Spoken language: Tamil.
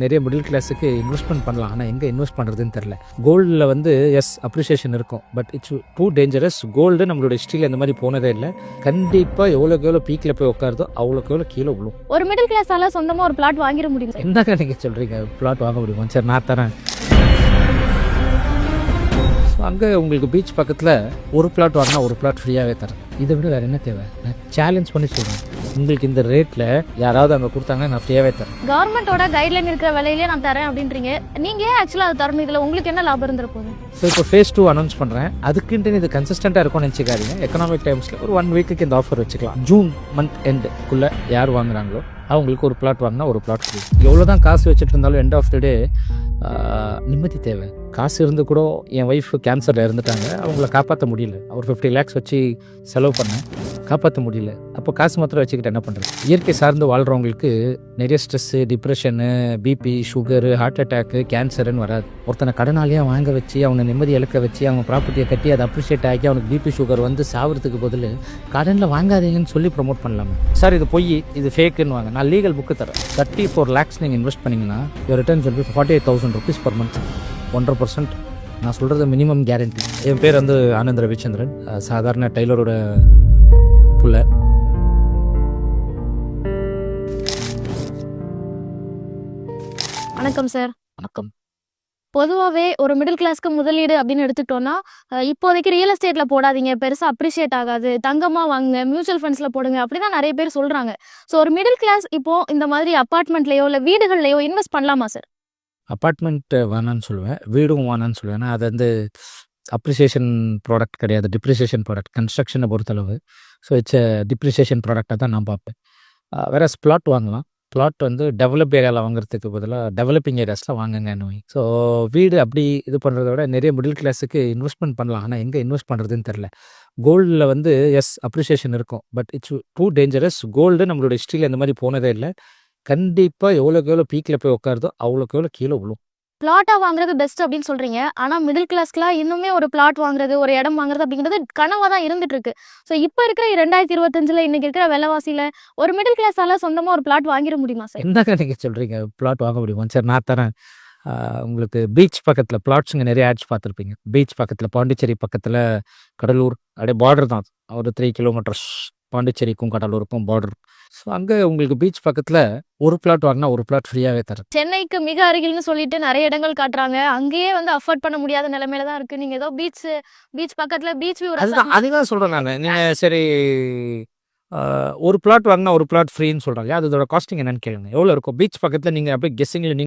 நிறைய மிடில் கிளாஸுக்கு இன்வெஸ்ட்மெண்ட் பண்ணலாம். ஆனால் எங்கே இன்வெஸ்ட் பண்ணுறதுன்னு தெரில. கோல்டில் வந்து அப்ரிசியேஷன் இருக்கும், but it's too dangerous. Gold நம்மளோட ஹிஸ்ட்ரியில் இந்த மாதிரி போனதே இல்லை. கண்டிப்பாக எவ்வளோக்கு எவ்வளோ பீக்கில் போய் உட்காருதோ அவ்வளோக்கு எவ்வளோ கீழே விழும். ஒரு மிடில் கிளாஸால சொந்தமாக ஒரு பிளாட் வாங்கிட முடியும். என்னங்க நீங்கள் சொல்கிறீங்க? பிளாட் வாங்க முடியுமா? சரி, நான் தரேன். அங்கே உங்களுக்கு பீச் பக்கத்தில் ஒரு பிளாட் வாங்கினா ஒரு பிளாட் ஃப்ரீயாகவே தரேன். இதை விட வேறு என்ன தேவை? நான் சேலஞ்ச் பண்ணி சொல்கிறேன், உங்களுக்கு இந்த ரேட்டில் யாராவது அங்கே கொடுத்தாங்கன்னா நான் ஃப்ரீயாகவே தரேன். கவர்மெண்ட்டோட கைட்லைன் இருக்கிற விலையிலே நான் தரேன் அப்படின்றீங்க. நீங்கள் ஏன் ஆக்சுவலாக அது தரணும்? இதில் உங்களுக்கு என்ன லாபம் இருந்துற போகுது? ஸோ இப்போ ஃபேஸ் 2 அனௌன்ஸ் பண்ணுறேன். அதுக்குன்ட்டு இது கன்சிஸ்டண்ட்டாக இருக்கும்னு நினச்சிக்காதீங்க. எக்கனாமிக் டைம்ஸில் ஒரு 1 வீக்குக்கு இந்த ஆஃபர் வச்சுக்கலாம். ஜூன் மந்த் எண்டுக்குள்ளே யார் வாங்குறாங்களோ அவங்களுக்கு ஒரு பிளாட் வாங்கினா ஒரு பிளாட் ஃப்ரீ. எவ்வளோ தான் காசு வச்சுட்டு இருந்தாலும் எண்ட் ஆஃப் த டே நிம்மதி தேவை. காசு இருந்து கூட என் ஒய்ஃப் கேன்சரில் இருந்துட்டாங்க, அவங்கள காப்பாற்ற முடியல. ஒரு 50 lakhs வச்சு செலவு பண்ணேன், காப்பாற்ற முடியல. அப்போ காசு மாத்திரம் வச்சுக்கிட்டு என்ன பண்ணுறது? இயற்கை சார்ந்து வாழ்கிறவங்களுக்கு நிறைய stress, depression, BP, sugar, heart attack, கேன்சருன்னு வராது. ஒருத்தனை கடனாலேயே வாங்க வச்சு அவனை நிம்மதி இழக்க வச்சு அவங்க ப்ராப்பர்ட்டியை கட்டி அதை அப்ரிஷியேட் ஆகி அவனுக்கு பிபி சுகர் வந்து சாவறதுக்கு பதில் கடனில் வாங்காதீங்கன்னு சொல்லி ப்ரொமோட் பண்ணலாமே. சார் இது பொய், இது ஃபேக்குன்னு வாங்க, நான் லீகல் புக்கு தரேன். 34 lakhs நீங்கள் இன்வெஸ்ட் பண்ணிங்கன்னா ரிட்டர்ன்ஸ் வந்து 48,000 rupees per month, 1.5%. நான் சொல்கிறது மினிமம் கேரண்டி. என் பேர் வந்து ஆனந்த் ரவிச்சந்திரன், சாதாரண டெய்லரோட புள்ள. வணக்கம் சார். வணக்கம். பொதுவாகவே ஒரு மிடில் கிளாஸ்க்கு முதலீடு அப்படின்னு எடுத்துக்கிட்டோன்னா, இப்போதைக்கு ரியல் எஸ்டேட்டில் போடாதீங்க, பெருசாக அப்ரிஷியேட் ஆகாது, தங்கமாக வாங்குங்க, மியூச்சுவல் ஃபண்ட்ஸில் போடுங்க, அப்படி தான் நிறைய பேர் சொல்கிறாங்க. ஸோ ஒரு மிடில் கிளாஸ் இப்போது இந்த மாதிரி அப்பார்ட்மெண்ட்லேயோ இல்லை வீடுகள்லையோ இன்வெஸ்ட் பண்ணலாமா சார்? அப்பார்ட்மெண்ட் வேணான்னு சொல்லுவேன், வீடும் வேணான்னு சொல்லுவேன். ஏன்னா அது வந்து அப்ரிசியேஷன் ப்ராடக்ட் கிடையாது, டிப்ரிசியேஷன் ப்ராடக்ட். கன்ஸ்ட்ரக்ஷனை பொறுத்தளவு ஸோ இட்ஸ் டிப்ரிசியேஷன் ப்ராடக்டாக தான் நான் பார்ப்பேன். வேற பிளாட் வாங்கலாம். பிளாட் வந்து டெவலப் ஏரியாவில் வாங்குறதுக்கு பதிலாக டெவலப்பிங் ஏரியாஸில் வாங்குங்க நோய். ஸோ வீடு அப்படி இது பண்ணுறத விட நிறைய மிடில் கிளாஸுக்கு இன்வெஸ்ட்மெண்ட் பண்ணலாம். ஆனால் எங்கே இன்வெஸ்ட் பண்ணுறதுன்னு தெரில. கோல்டில் வந்து அப்ரிசியேஷன் இருக்கும், but it's too dangerous. Gold நம்மளோட ஹிஸ்ட்ரியில் இந்த மாதிரி போனதே இல்லை. கண்டிப்பாக எவ்வளோக்கு எவ்வளோ பீக்கில் போய் உட்காருதோ அவ்வளோக்கு எவ்வளோ கீழே விழும். பிளாட்டாக வாங்குறது பெஸ்ட் அப்படின்னு சொல்கிறீங்க. ஆனால் மிடில் கிளாஸ்க்குலாம் இன்னுமே ஒரு பிளாட் வாங்குறது, ஒரு இடம் வாங்குறது அப்படிங்கிறது கனவாக தான் இருந்துட்டு இருக்கு. ஸோ இப்போ இருக்கிற 2025 இன்னைக்கு இருக்கிற விலைவாசியில் ஒரு மிடில் கிளாஸால சொந்தமாக ஒரு பிளாட் வாங்கிட முடியுமா சார்? என்னங்க நீங்கள் சொல்கிறீங்க? பிளாட் வாங்க முடியுமா? சரி, நான் தரேன். உங்களுக்கு பீச் பக்கத்தில் பிளாட்ஸுங்க நிறைய ஆட்ஸ் பார்த்துருப்பீங்க. பீச் பக்கத்தில், பாண்டிச்சேரி பக்கத்தில், கடலூர் அப்படியே பார்டர் தான், ஒரு 3 kilometers பாண்டிச்சேரிக்கும் கடலூருக்கும் பார்டர். ஸோ அங்கே உங்களுக்கு பீச் பக்கத்தில் ஒரு பிளாட் வாங்கினா ஒரு பிளாட் ஃப்ரீயாகவே தரேன். சென்னைக்கு மிக அருகில்னு சொல்லிட்டு நிறைய இடங்கள் காட்டுறாங்க. அங்கேயே வந்து அஃபோர்ட் பண்ண முடியாத நிலைமையில தான் இருக்கு. நீங்கள் ஏதோ பீச் பக்கத்தில் பீச் வியூ. அதுதான் சொல்கிறேன் நான். நீங்கள் சரி, ஒரு பிளாட் வாங்கினா ஒரு பிளாட் ஃப்ரீன்னு சொல்கிறாங்க. அதோட காஸ்டிங் என்னன்னு கேளுங்க, எவ்வளோ இருக்கும்? பீச் பக்கத்தில் நீங்கள் அப்படியே கெஸ்ஸிங்கில்